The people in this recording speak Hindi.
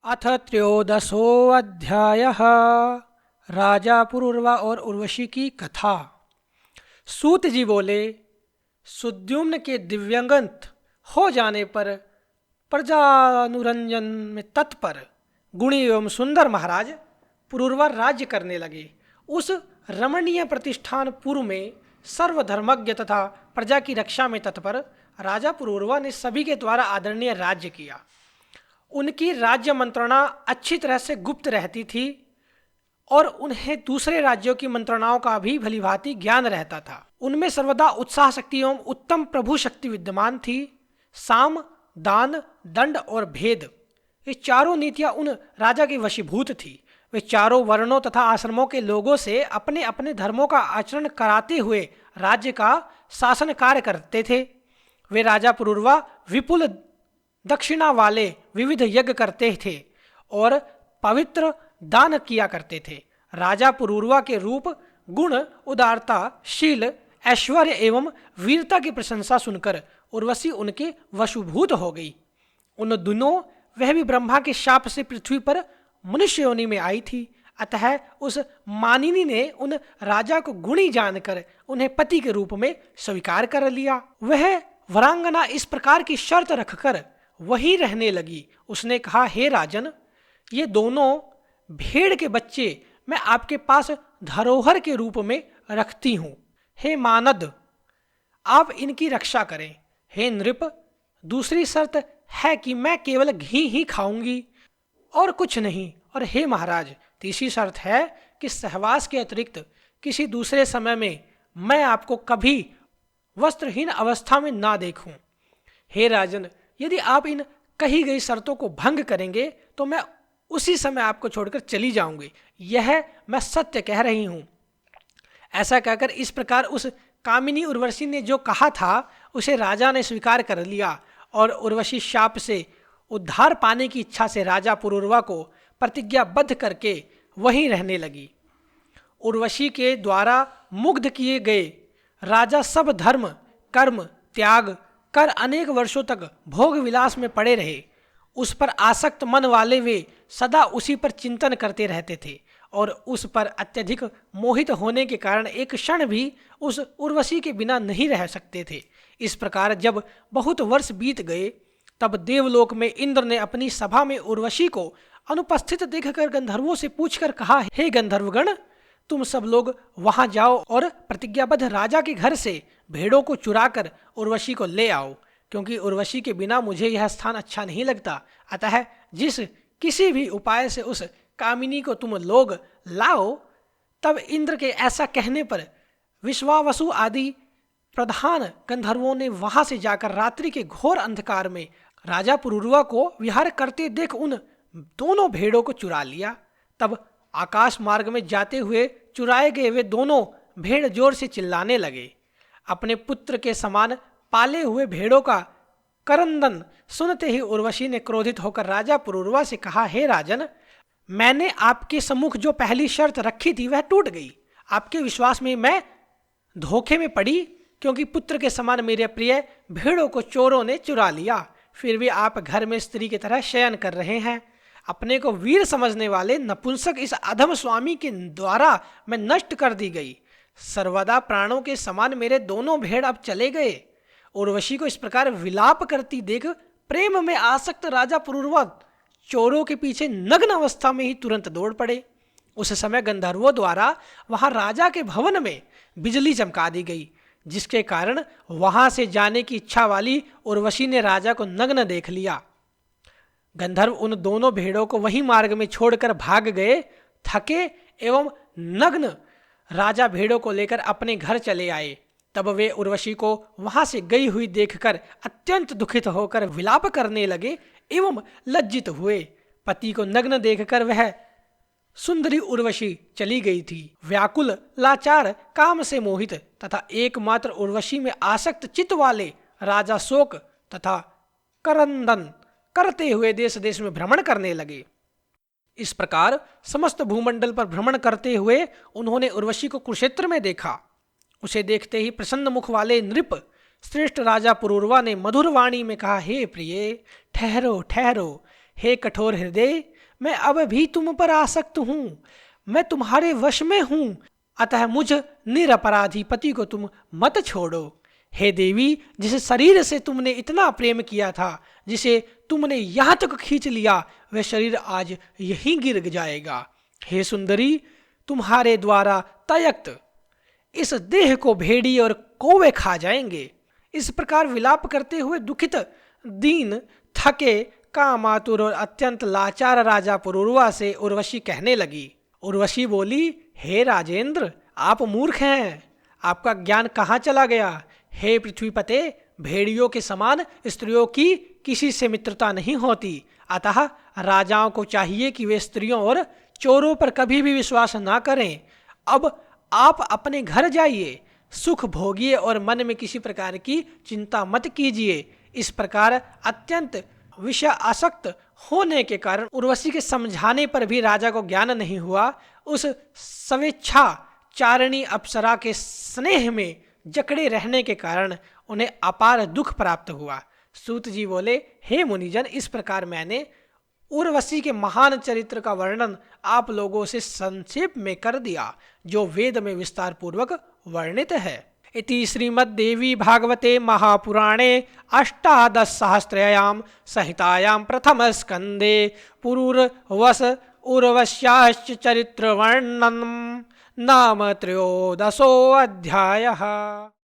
अथ त्रयोदशोऽध्यायः। राजा पुरुरवा और उर्वशी की कथा। सूत जी बोले, सुद्युम्न के दिव्यंगत हो जाने पर प्रजानुरंजन में तत्पर गुणी एवं सुंदर महाराज पुरुरवा राज्य करने लगे। उस रमणीय प्रतिष्ठानपुर में सर्वधर्मज्ञ तथा प्रजा की रक्षा में तत्पर राजा पुरुरवा ने सभी के द्वारा आदरणीय राज्य किया। उनकी राज्य मंत्रणा अच्छी तरह से गुप्त रहती थी और उन्हें दूसरे राज्यों की मंत्रणाओं का भी भलीभांति ज्ञान रहता था। उनमें सर्वदा उत्साह शक्ति एवं उत्तम प्रभु शक्ति विद्यमान थी। साम, दान, दंड और भेद, ये चारों नीतियां उन राजा की वशीभूत थी। वे चारों वर्णों तथा आश्रमों के लोगों से अपने अपने धर्मों का आचरण कराते हुए राज्य का शासन कार्य करते थे। वे राजा पुरुरवा विपुल दक्षिणा वाले विविध यज्ञ करते थे और पवित्र दान किया करते थे। राजा पुरुरवा के रूप, गुण, उदारता, शील, ऐश्वर्य एवं वीरता की प्रशंसा सुनकर उर्वशी उनके वशभूत हो गई। उन दिनों वह भी ब्रह्मा के शाप से पृथ्वी पर मनुष्य योनि में आई थी। अतः उस मानिनी ने उन राजा को गुणी जानकर उन्हें पति के रूप में स्वीकार कर लिया। वह वरांगना इस प्रकार की शर्त रखकर वहीं रहने लगी। उसने कहा, हे राजन, ये दोनों भेड़ के बच्चे मैं आपके पास धरोहर के रूप में रखती हूँ। हे मानद, आप इनकी रक्षा करें। हे नृप, दूसरी शर्त है कि मैं केवल घी ही खाऊंगी और कुछ नहीं। और हे महाराज, तीसरी शर्त है कि सहवास के अतिरिक्त किसी दूसरे समय में मैं आपको कभी वस्त्रहीन अवस्था में ना देखूं। हे राजन, यदि आप इन कही गई शर्तों को भंग करेंगे तो मैं उसी समय आपको छोड़कर चली जाऊंगी। यह मैं सत्य कह रही हूं। ऐसा कहकर इस प्रकार उस कामिनी उर्वशी ने जो कहा था उसे राजा ने स्वीकार कर लिया और उर्वशी शाप से उद्धार पाने की इच्छा से राजा पुरुरवा को प्रतिज्ञाबद्ध करके वहीं रहने लगी। उर्वशी के द्वारा मुग्ध किए गए राजा सब धर्म, कर्म त्याग कर अनेक वर्षों तक भोग विलास में पड़े रहे। उस पर आसक्त मन वाले वे सदा उसी पर चिंतन करते रहते थे और उस पर अत्यधिक मोहित होने के कारण एक क्षण भी उस उर्वशी के बिना नहीं रह सकते थे। इस प्रकार जब बहुत वर्ष बीत गए तब देवलोक में इंद्र ने अपनी सभा में उर्वशी को अनुपस्थित देखकर गंधर्वों से पूछकर कहा, हे गंधर्वगण, तुम सब लोग वहां जाओ और प्रतिज्ञाबद्ध राजा के घर से भेड़ों को चुराकर उर्वशी को ले आओ, क्योंकि उर्वशी के बिना मुझे यह स्थान अच्छा नहीं लगता। अतः जिस किसी भी उपाय से उस कामिनी को तुम लोग लाओ। तब इंद्र के ऐसा कहने पर विश्वावसु आदि प्रधान गंधर्वों ने वहां से जाकर रात्रि के घोर अंधकार में राजा पुरुरवा को विहार करते देख उन दोनों भेड़ों को चुरा लिया। तब आकाश मार्ग में जाते हुए चुराए गए वे दोनों भेड़ जोर से चिल्लाने लगे। अपने पुत्र के समान पाले हुए भेड़ों का करंदन सुनते ही उर्वशी ने क्रोधित होकर राजा पुरुरवा से कहा, हे राजन, मैंने आपके सम्मुख जो पहली शर्त रखी थी वह टूट गई। आपके विश्वास में मैं धोखे में पड़ी, क्योंकि पुत्र के समान मेरे प्रिय भेड़ों को चोरों ने चुरा लिया। फिर भी आप घर में स्त्री की तरह शयन कर रहे हैं। अपने को वीर समझने वाले नपुंसक इस अधम स्वामी के द्वारा मैं नष्ट कर दी गई। सर्वदा प्राणों के समान मेरे दोनों भेड़ अब चले गए। उर्वशी को इस प्रकार विलाप करती देख प्रेम में आसक्त राजा पुरुरवा चोरों के पीछे नग्न अवस्था में ही तुरंत दौड़ पड़े। उस समय गंधर्वों द्वारा वहां राजा के भवन में बिजली चमका दी गई, जिसके कारण वहां से जाने की इच्छा वाली उर्वशी ने राजा को नग्न देख लिया। गंधर्व उन दोनों भेड़ों को वहीं मार्ग में छोड़कर भाग गए। थके एवं नग्न राजा भेड़ों को लेकर अपने घर चले आए। तब वे उर्वशी को वहां से गई हुई देखकर अत्यंत दुखित होकर विलाप करने लगे एवं लज्जित हुए। पति को नग्न देखकर वह सुंदरी उर्वशी चली गई थी। व्याकुल, लाचार, काम से मोहित तथा एकमात्र उर्वशी में आसक्त चित्त वाले राजा शोक तथा करंदन करते हुए देश देश में भ्रमण करने लगे। इस प्रकार समस्त भूमंडल पर भ्रमण करते हुए उन्होंने उर्वशी को कुरुक्षेत्र में देखा। उसे देखते ही प्रसन्न मुख वाले नृप श्रेष्ठ राजा पुरुरवा ने मधुर वाणी में कहा, हे प्रिय, ठहरो ठहरो। हे कठोर हृदय, मैं अब भी तुम पर आसक्त हूँ, मैं तुम्हारे वश में हूँ, अतः मुझ निरपराधी पति को तुम मत छोड़ो। हे देवी, जिस शरीर से तुमने इतना प्रेम किया था, जिसे तुमने यहाँ तक खींच लिया, वह शरीर आज यहीं गिर जाएगा। हे सुंदरी, तुम्हारे द्वारा तयक्त इस देह को भेड़ी और कौवे खा जाएंगे। इस प्रकार विलाप करते हुए दुखित, दीन, थके, कामातुर और अत्यंत लाचार राजा पुरूरवा से उर्वशी कहने लगी। उर्वशी बोली, हे राजेंद्र, आप मूर्ख हैं, आपका ज्ञान कहाँ चला गया। हे पृथ्वीपते, भेड़ियों के समान स्त्रियों की किसी से मित्रता नहीं होती, अतः राजाओं को चाहिए कि वे स्त्रियों और चोरों पर कभी भी विश्वास ना करें। अब आप अपने घर जाइए, सुख भोगिए और मन में किसी प्रकार की चिंता मत कीजिए। इस प्रकार अत्यंत विषय आसक्त होने के कारण उर्वशी के समझाने पर भी राजा को ज्ञान नहीं हुआ। उस स्वेच्छा चारिणी अप्सरा के स्नेह में जकड़े रहने के कारण उन्हें अपार दुख प्राप्त हुआ। सूत जी बोले, हे मुनिजन, इस प्रकार मैंने उर्वशी के महान चरित्र का वर्णन आप लोगों से संक्षेप में कर दिया, जो वेद में विस्तार पूर्वक वर्णित है। इति श्रीमद्देवी भागवते महापुराणे अष्टादशसहस्रयां संहितायां प्रथम स्कंदे पुरूरवस उर्वश्याश्च चरित्र वर्णनम् नाम त्रयोदशोऽध्यायः।